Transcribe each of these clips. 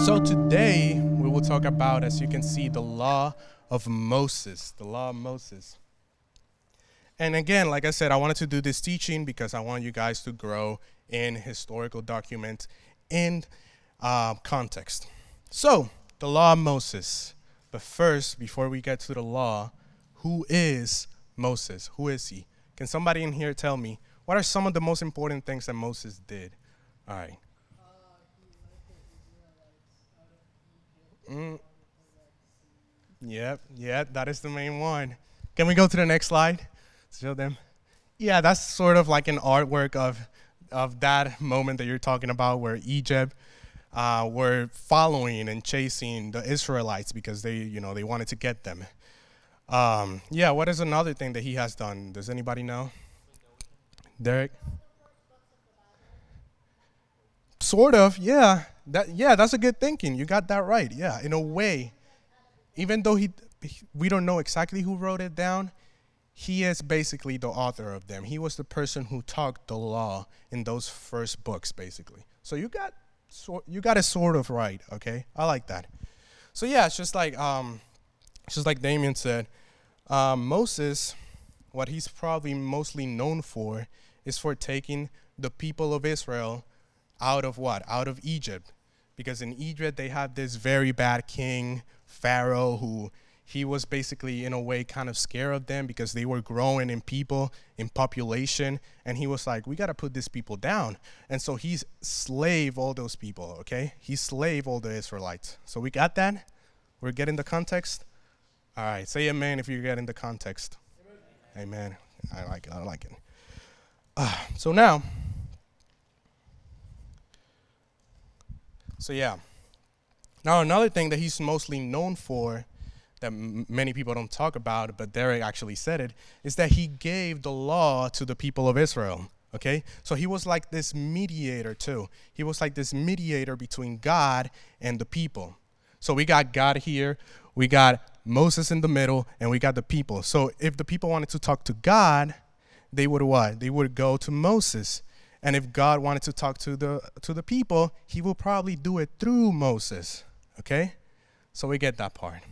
So today we will talk about, as you can see, the law of Moses. The law of Moses. And again, like I said, I wanted to do this teaching because I want you guys to grow in historical documents and context. So, the law of Moses. But first, before we get to the law, who is Moses? Who is he? Can somebody in here tell me, what are some of the most important things that Moses did? All right. Yep, that is the main one. Can we go to the next slide? Show them. Yeah, that's sort of like an artwork of that moment that you're talking about, where Egypt were following and chasing the Israelites because they wanted to get them. What is another thing that he has done? Does anybody know? Derek? Sort of, yeah. That's a good thinking. You got that right. Yeah, in a way. Even though we don't know exactly who wrote it down, he is basically the author of them. He was the person who taught the law in those first books, basically. So you got it sort of right, okay? I like that. So yeah, it's just like Damien said, Moses, what he's probably mostly known for is for taking the people of Israel out of what? Out of Egypt. Because in Egypt, they had this very bad king, Pharaoh, who he was basically, in a way, kind of scared of them because they were growing in people, in population. And he was like, we got to put these people down. And so he's slave all those people, okay? He slave all the Israelites. So we got that? We're getting the context? All right, say amen if you're getting the context. Amen. I like it. So now, now another thing that he's mostly known for that many people don't talk about, but Derek actually said it, is that he gave the law to the people of Israel, okay? So he was like this mediator too. He was like this mediator between God and the people. So we got God here, we got Moses in the middle, and we got the people. So if the people wanted to talk to God, they would what? They would go to Moses. And if God wanted to talk to the people, he will probably do it through Moses, okay? So we get that part.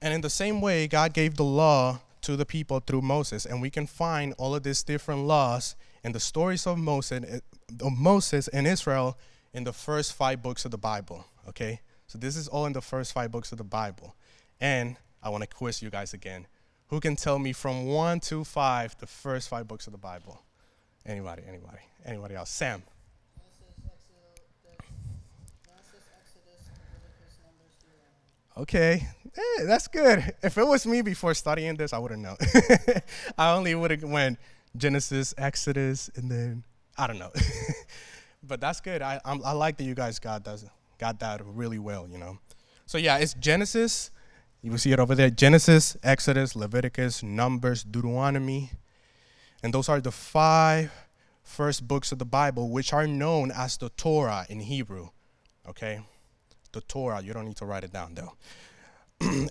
And in the same way, God gave the law to the people through Moses. And we can find all of these different laws in the stories of Moses and Israel in the first 5 books of the Bible, okay? So this is all in the first 5 books of the Bible. And I want to quiz you guys again. Who can tell me from 1 to 5 the first 5 books of the Bible? Anybody else? Sam. Okay, that's good. If it was me before studying this, I wouldn't know. I only would have went Genesis, Exodus, and then, I don't know. But that's good. I like that you guys got that really well, you know. So yeah, it's Genesis. You will see it over there. Genesis, Exodus, Leviticus, Numbers, Deuteronomy. And those are the 5 first books of the Bible, which are known as the Torah in Hebrew, okay? The Torah, you don't need to write it down, though.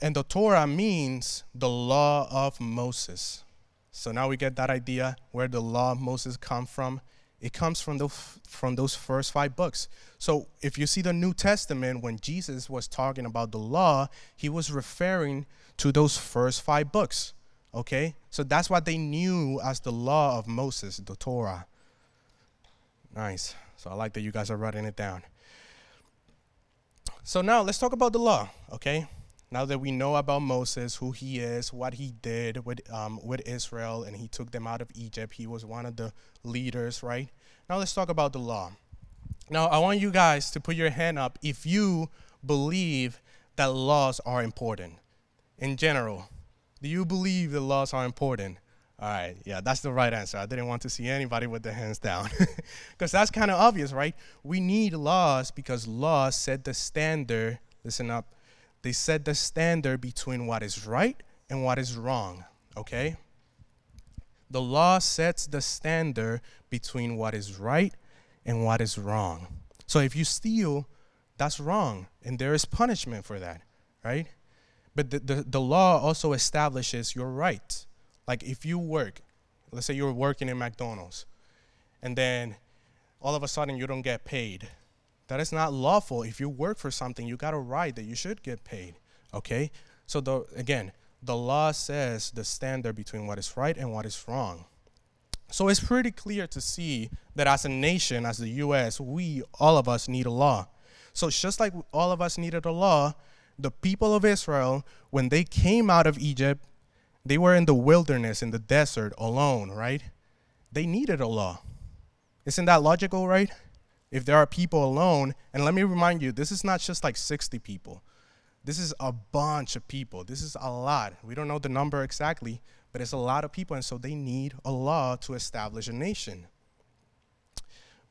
And the Torah means the law of Moses. So now we get that idea where the law of Moses comes from. It comes from those first 5 books. So if you see the New Testament, when Jesus was talking about the law, he was referring to those first 5 books. Okay, so that's what they knew as the law of Moses, the Torah. Nice. So I like that you guys are writing it down. So now let's talk about the law, okay? Now that we know about Moses, who he is, what he did with Israel, and he took them out of Egypt. He was one of the leaders, right? Now let's talk about the law. Now I want you guys to put your hand up if you believe that laws are important in general. Do you believe the laws are important? All right, yeah, that's the right answer. I didn't want to see anybody with their hands down because that's kind of obvious, right? We need laws because laws set the standard. Listen up. They set the standard between what is right and what is wrong, okay? The law sets the standard between what is right and what is wrong. So if you steal, that's wrong, and there is punishment for that, right? But the law also establishes your rights. Like if you work, let's say you're working in McDonald's, and then all of a sudden you don't get paid That is not lawful. If you work for something, you got a right that you should get paid. Okay? So the law says the standard between what is right and what is wrong. So it's pretty clear to see that as a nation, as the U.S., all of us need a law. So just like all of us needed a law, the people of Israel, when they came out of Egypt, they were in the wilderness, in the desert, alone, right? They needed a law. Isn't that logical, right? If there are people alone, and let me remind you, this is not just like 60 people. This is a bunch of people. This is a lot. We don't know the number exactly, but it's a lot of people, and so they need a law to establish a nation.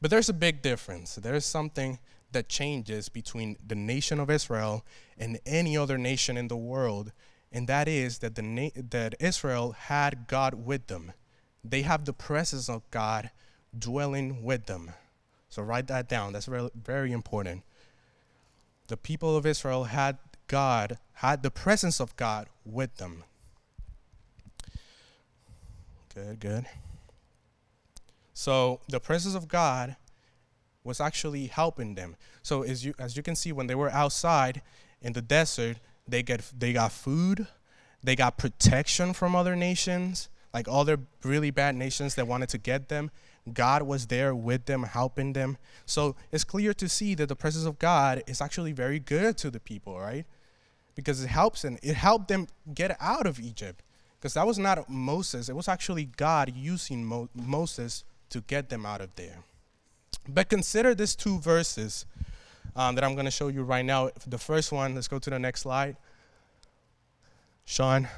But there's a big difference. There's something that changes between the nation of Israel and any other nation in the world, and that is that that Israel had God with them. They have the presence of God dwelling with them. So write that down. That's very, very important. The people of Israel had the presence of God with them. Good. So the presence of God was actually helping them. So as you can see, when they were outside in the desert, they got food, they got protection from other nations, like other really bad nations that wanted to get them. God was there with them, helping them. So it's clear to see that the presence of God is actually very good to the people, right? Because it helps them. It helped them get out of Egypt. Because that was not Moses. It was actually God using Moses to get them out of there. But consider these two verses that I'm going to show you right now. The first one, let's go to the next slide. Sean.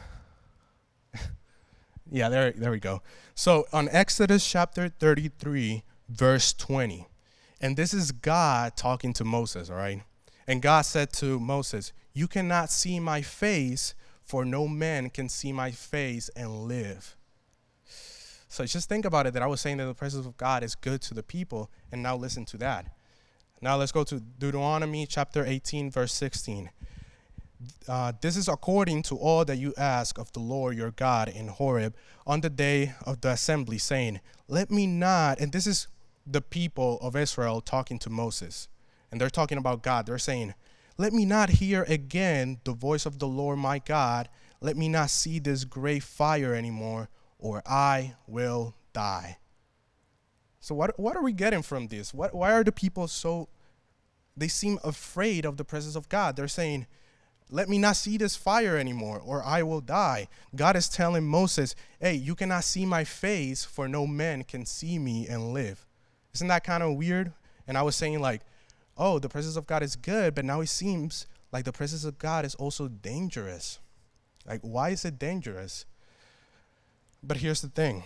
Yeah, there we go. So on Exodus chapter 33, verse 20. And this is God talking to Moses, all right? And God said to Moses, "You cannot see my face, for no man can see my face and live." So just think about it, that I was saying that the presence of God is good to the people, and now listen to that. Now let's go to Deuteronomy chapter 18, verse 16. This is according to all that you ask of the Lord your God in Horeb on the day of the assembly, saying, "Let me not," and this is the people of Israel talking to Moses, and they're talking about God. They're saying, "Let me not hear again the voice of the Lord my God. Let me not see this great fire anymore, or I will die." So what are we getting from this? Why are the people they seem afraid of the presence of God? They're saying, "Let me not see this fire anymore, or I will die." God is telling Moses, "Hey, you cannot see my face, for no man can see me and live." Isn't that kind of weird? And I was saying like, oh, the presence of God is good, but now it seems like the presence of God is also dangerous. Like, why is it dangerous? But here's the thing.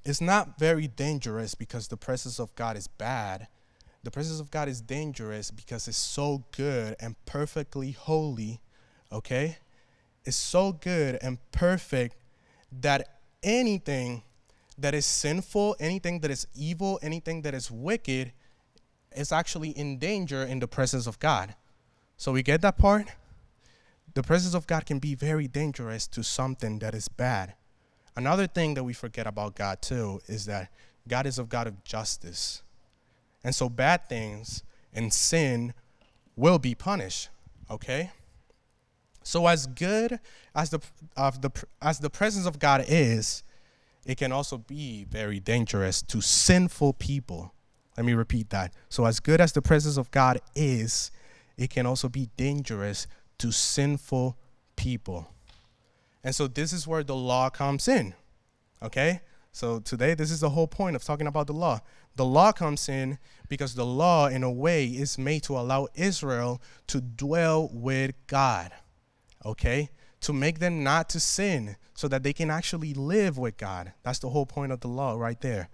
It's not very dangerous because the presence of God is bad. The presence of God is dangerous because it's so good and perfectly holy, okay? It's so good and perfect that anything that is sinful, anything that is evil, anything that is wicked is actually in danger in the presence of God. So we get that part? The presence of God can be very dangerous to something that is bad. Another thing that we forget about God too is that God is a God of justice. And so bad things and sin will be punished, okay? So as good as the presence of God is, it can also be very dangerous to sinful people. Let me repeat that. So as good as the presence of God is, it can also be dangerous to sinful people. And so this is where the law comes in, okay? So today, this is the whole point of talking about the law. The law comes in because the law, in a way, is made to allow Israel to dwell with God, okay? To make them not to sin so that they can actually live with God. That's the whole point of the law right there.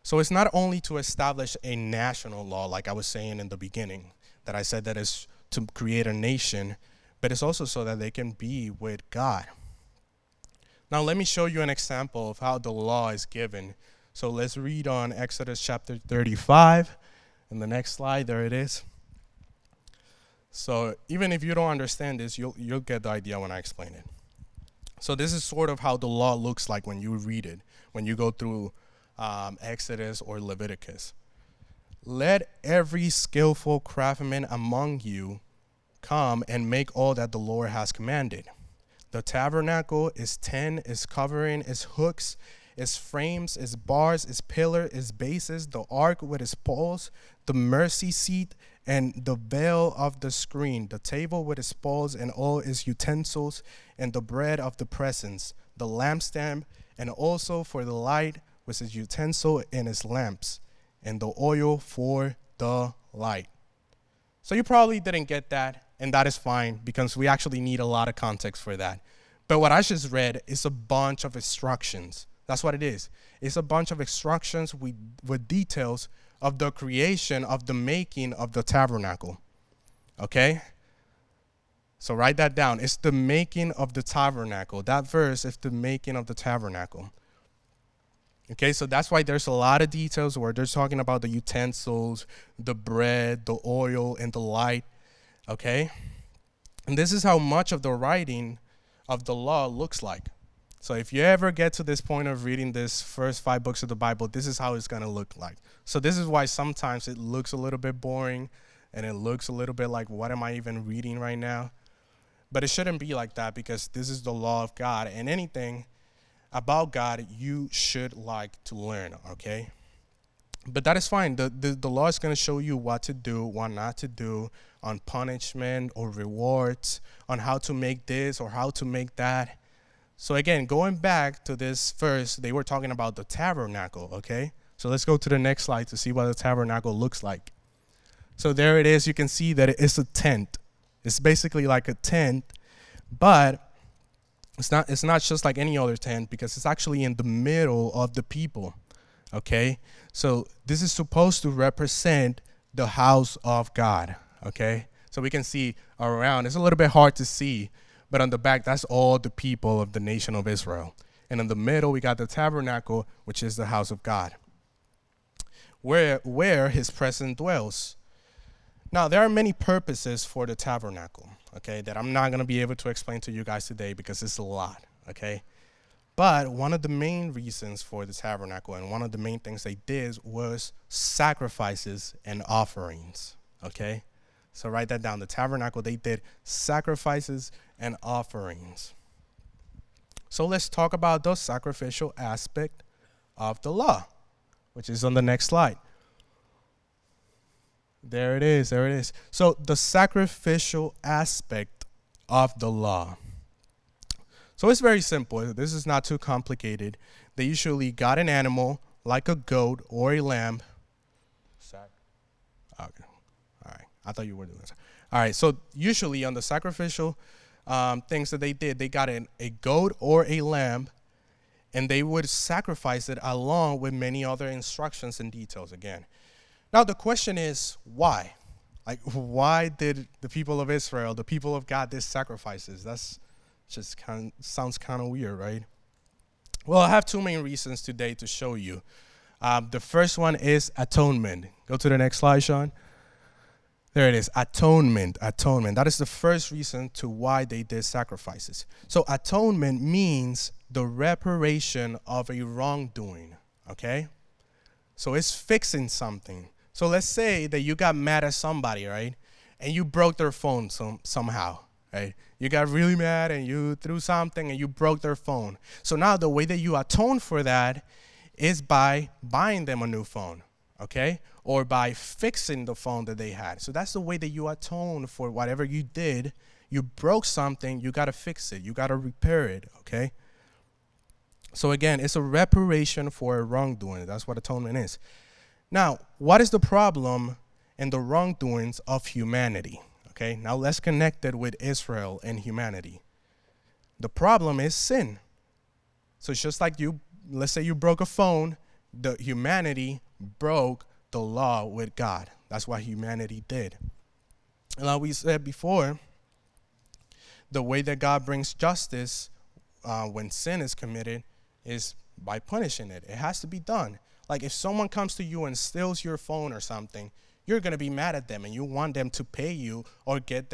So it's not only to establish a national law, like I was saying in the beginning, that I said that is to create a nation, but it's also so that they can be with God. Now let me show you an example of how the law is given. So let's read on Exodus chapter 35. And the next slide, there it is. So even if you don't understand this, you'll get the idea when I explain it. So this is sort of how the law looks like when you read it, when you go through Exodus or Leviticus. let every skillful craftsman among you come and make all that the Lord has commanded. The tabernacle, its tent, its covering, its hooks, its frames, its bars, its pillar, its bases, the ark with its poles, the mercy seat, and the veil of the screen, the table with its poles and all its utensils, and the bread of the presence, the lampstand, and also for the light with its utensil and its lamps, and the oil for the light. So you probably didn't get that, and that is fine because we actually need a lot of context for that. But what I just read is a bunch of instructions. That's what it is. It's a bunch of instructions with details of the creation, of the making of the tabernacle. Okay? So write that down. It's the making of the tabernacle. That verse is the making of the tabernacle. Okay, so that's why there's a lot of details where they're talking about the utensils, the bread, the oil, and the light. Okay? And this is how much of the writing of the law looks like. So if you ever get to this point of reading this first 5 books of the Bible, this is how it's going to look like. So this is why sometimes it looks a little bit boring and it looks a little bit like, what am I even reading right now? But it shouldn't be like that because this is the law of God. And anything about God you should like to learn, okay? But that is fine. The law is going to show you what to do, what not to do, on punishment or rewards, on how to make this or how to make that. So again, going back to this verse, they were talking about the tabernacle, okay? So let's go to the next slide to see what the tabernacle looks like. So there it is. You can see that it's a tent. It's basically like a tent, but it's not just like any other tent because it's actually in the middle of the people, okay? So this is supposed to represent the house of God, okay? So we can see around. It's a little bit hard to see, but on the back, that's all the people of the nation of Israel. And in the middle, we got the tabernacle, which is the house of God, where his presence dwells. Now, there are many purposes for the tabernacle, okay, that I'm not going to be able to explain to you guys today because it's a lot, okay? But one of the main reasons for the tabernacle and one of the main things they did was sacrifices and offerings, okay? So write that down. The tabernacle, they did sacrifices and offerings. So let's talk about the sacrificial aspect of the law, which is on the next slide. There it is. So the sacrificial aspect of the law. So it's very simple. This is not too complicated. They usually got an animal like a goat or a lamb. Okay. All right. I thought you were doing this. All right. So usually on the sacrificial things that they did, they got a goat or a lamb, and they would sacrifice it along with many other instructions and details again. Now, the question is, why? Like, why did the people of Israel, the people of God, did sacrifices? That's just sounds kind of weird, right? Well, I have 2 main reasons today to show you. The first one is atonement. Go to the next slide, Sean. There it is, atonement. That is the first reason to why they did sacrifices. So atonement means the reparation of a wrongdoing, okay? So it's fixing something. So let's say that you got mad at somebody, right? And you broke their phone somehow, right? You got really mad and you threw something and you broke their phone. So now the way that you atone for that is by buying them a new phone, okay? Or by fixing the phone that they had. So that's the way that you atone for whatever you did. You broke something, you got to fix it. You got to repair it, okay? So again, it's a reparation for a wrongdoing. That's what atonement is. Now, what is the problem in the wrongdoings of humanity? Okay, now let's connect it with Israel and humanity. The problem is sin. So it's just like let's say you broke a phone, the humanity broke the law with God. That's what humanity did. And like we said before, the way that God brings justice when sin is committed is by punishing it. It has to be done. Like if someone comes to you and steals your phone or something, you're going to be mad at them and you want them to pay you or get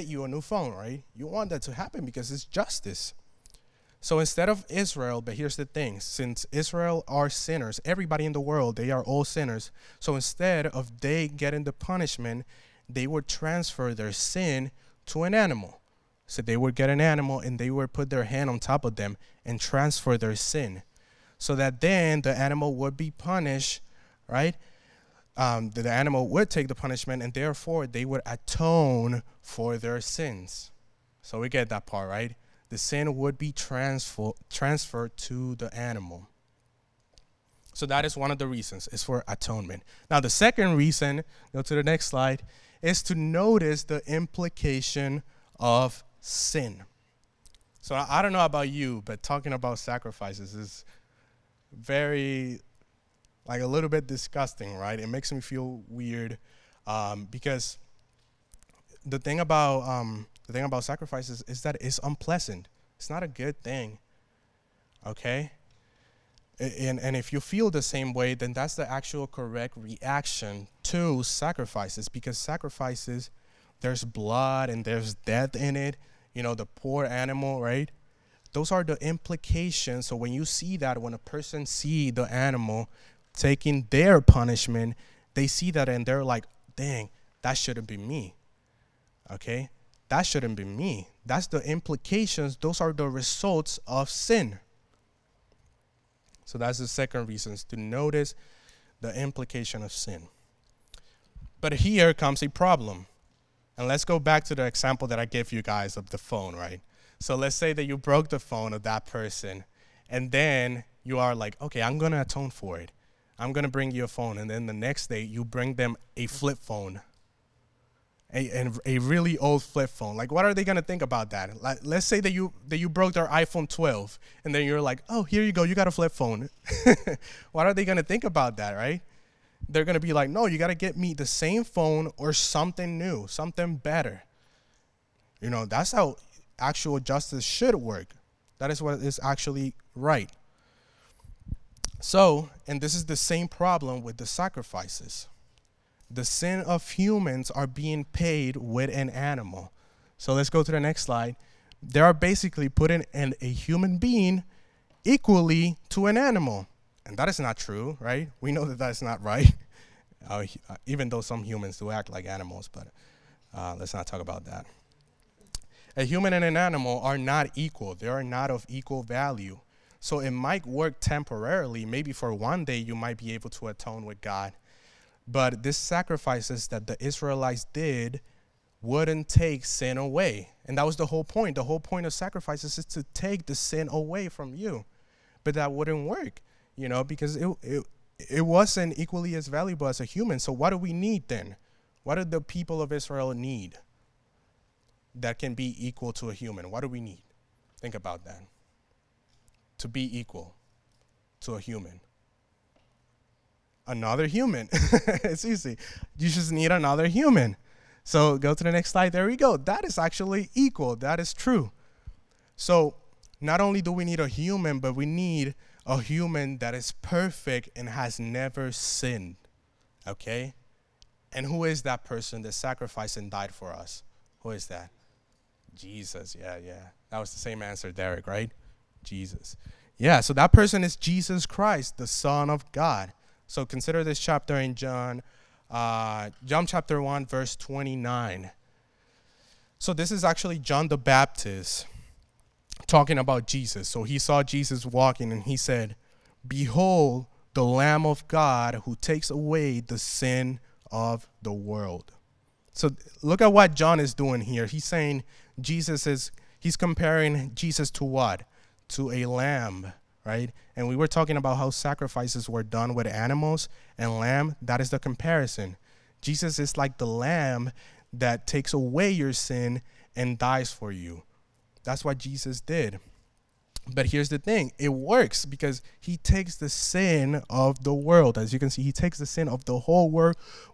you a new phone, right? You want that to happen because it's justice. So instead of Israel, but here's the thing, since Israel are sinners, everybody in the world, they are all sinners. So instead of they getting the punishment, they would transfer their sin to an animal. So they would get an animal and they would put their hand on top of them and transfer their sin. So that then the animal would be punished, right? The animal would take the punishment and therefore they would atone for their sins. So we get that part, right? The sin would be transferred to the animal. So that is one of the reasons. It's for atonement. Now the second reason, go to the next slide, is to notice the implication of sin. So I don't know about you, but talking about sacrifices is very, like a little bit disgusting, right? It makes me feel weird because the thing about sacrifices is that it's unpleasant. It's not a good thing, okay? And if you feel the same way, then that's the actual correct reaction to sacrifices, because sacrifices, there's blood and there's death in it. You know, the poor animal, right? Those are the implications. So when you see that, when a person see the animal taking their punishment, they see that and they're like, dang, that shouldn't be me, okay? That shouldn't be me. That's the implications. Those are the results of sin. So that's the second reason, is to notice the implication of sin. But here comes a problem. And let's go back to the example that I gave you guys of the phone, right? So let's say that you broke the phone of that person, and then you are like, okay, I'm going to atone for it. I'm going to bring you a phone. And then the next day, you bring them a flip phone, a really old flip phone. Like, what are they going to think about that? Like, let's say that you broke their iPhone 12, and then you're like, oh, here you go, you got a flip phone. What are they going to think about that, right? They're going to be like, no, you got to get me the same phone or something new, something better. You know, that's how actual justice should work. That is what is actually right. So, and this is the same problem with the sacrifices. The sin of humans are being paid with an animal. So let's go to the next slide. They are basically putting a human being equally to an animal. And that is not true, right? We know that that's not right, even though some humans do act like animals, but let's not talk about that. A human and an animal are not equal. They are not of equal value. So it might work temporarily. Maybe for one day you might be able to atone with God. But these sacrifices that the Israelites did wouldn't take sin away. And that was the whole point. The whole point of sacrifices is to take the sin away from you. But that wouldn't work, you know, because it wasn't equally as valuable as a human. So what do we need then? What do the people of Israel need that can be equal to a human? What do we need? Think about that. To be equal to a human. Another human. It's easy. You just need another human. So go to the next slide. There we go. That is actually equal. That is true. So not only do we need a human, but we need a human that is perfect and has never sinned. Okay? And who is that person that sacrificed and died for us? Who is that? Jesus. Yeah. That was the same answer, Derek, right? Jesus. Yeah, so that person is Jesus Christ, the Son of God. So consider this chapter in John chapter 1, verse 29. So this is actually John the Baptist talking about Jesus. So he saw Jesus walking and he said, "Behold, the Lamb of God who takes away the sin of the world." So look at what John is doing here. He's saying he's comparing Jesus to what? To a lamb, right? And we were talking about how sacrifices were done with animals and lamb. That is the comparison. Jesus is like the lamb that takes away your sin and dies for you. That's what Jesus did. But here's the thing. It works because he takes the sin of the world. As you can see, he takes the sin of the whole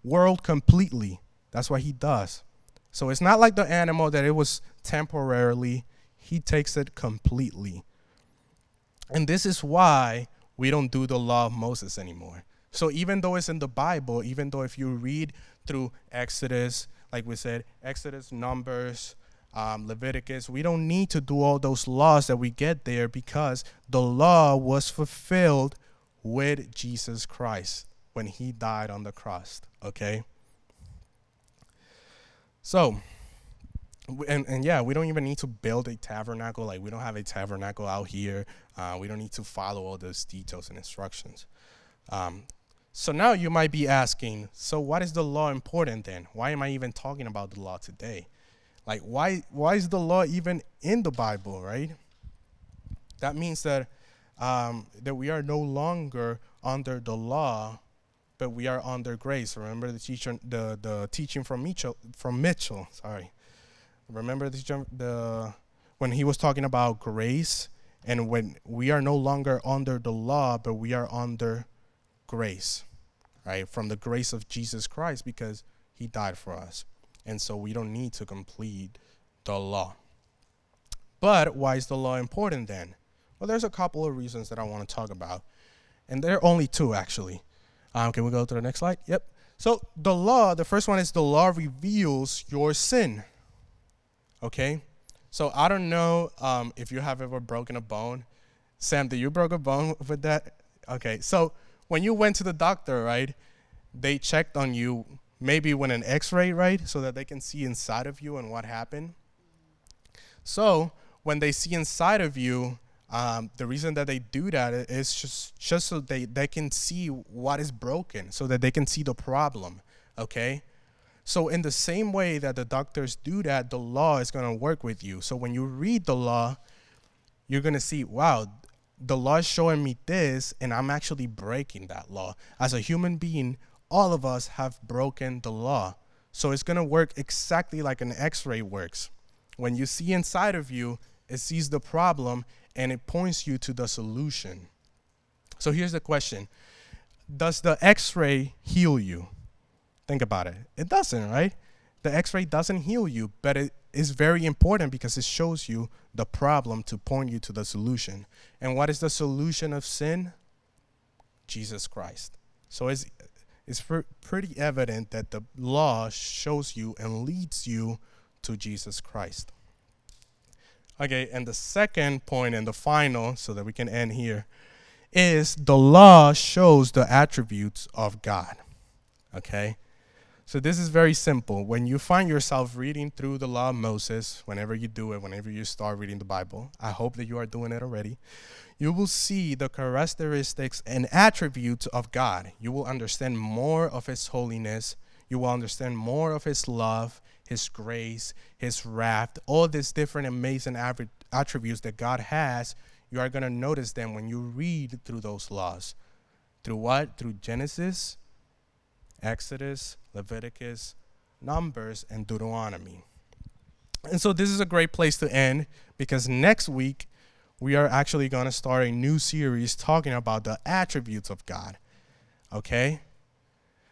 world completely. That's what he does. So it's not like the animal that it was temporarily. He takes it completely. And this is why we don't do the law of Moses anymore. So even though it's in the Bible, even though if you read through Exodus, like we said, Exodus, Numbers, Leviticus. We don't need to do all those laws that we get there because the law was fulfilled with Jesus Christ when he died on the cross, okay? So, and yeah, we don't even need to build a tabernacle. Like, we don't have a tabernacle out here. We don't need to follow all those details and instructions. So now you might be asking, so what is the law important then? Why am I even talking about the law today? Like, why is the law even in the Bible, right? That means that that we are no longer under the law, but we are under grace. Remember the teaching from Mitchell. Sorry. Remember when he was talking about grace, and when we are no longer under the law, but we are under grace, right? From the grace of Jesus Christ, because he died for us. And so we don't need to complete the law. But why is the law important then? Well, there's a couple of reasons that I want to talk about. And there are only two, actually. Can we go to the next slide? Yep. So the first one is the law reveals your sin. Okay? So I don't know if you have ever broken a bone. Sam, did you broke a bone with that? Okay. So when you went to the doctor, right, they checked on you maybe with an x-ray, right, so that they can see inside of you and what happened. So when they see inside of you, the reason that they do that is just so they can see what is broken, so that they can see the problem, okay? So in the same way that the doctors do that, the law is going to work with you. So when you read the law, you're going to see, wow, the law is showing me this, and I'm actually breaking that law. As a human being, all of us have broken the law. So it's going to work exactly like an x-ray works. When you see inside of you, it sees the problem, and it points you to the solution. So here's the question. Does the x-ray heal you? Think about it. It doesn't, right? The x-ray doesn't heal you, but it is very important because it shows you the problem to point you to the solution. And what is the solution of sin? Jesus Christ. So it's pretty evident that the law shows you and leads you to Jesus Christ. Okay, and the second point and the final, so that we can end here, is the law shows the attributes of God. Okay? So this is very simple. When you find yourself reading through the law of Moses, whenever you do it, whenever you start reading the Bible, I hope that you are doing it already, you will see the characteristics and attributes of God. You will understand more of his holiness. You will understand more of his love, his grace, his wrath, all these different amazing attributes that God has. You are going to notice them when you read through those laws. Through what? Through Genesis, Exodus, Leviticus, Numbers, and Deuteronomy. And so this is a great place to end, because next week we are actually going to start a new series talking about the attributes of God. Okay?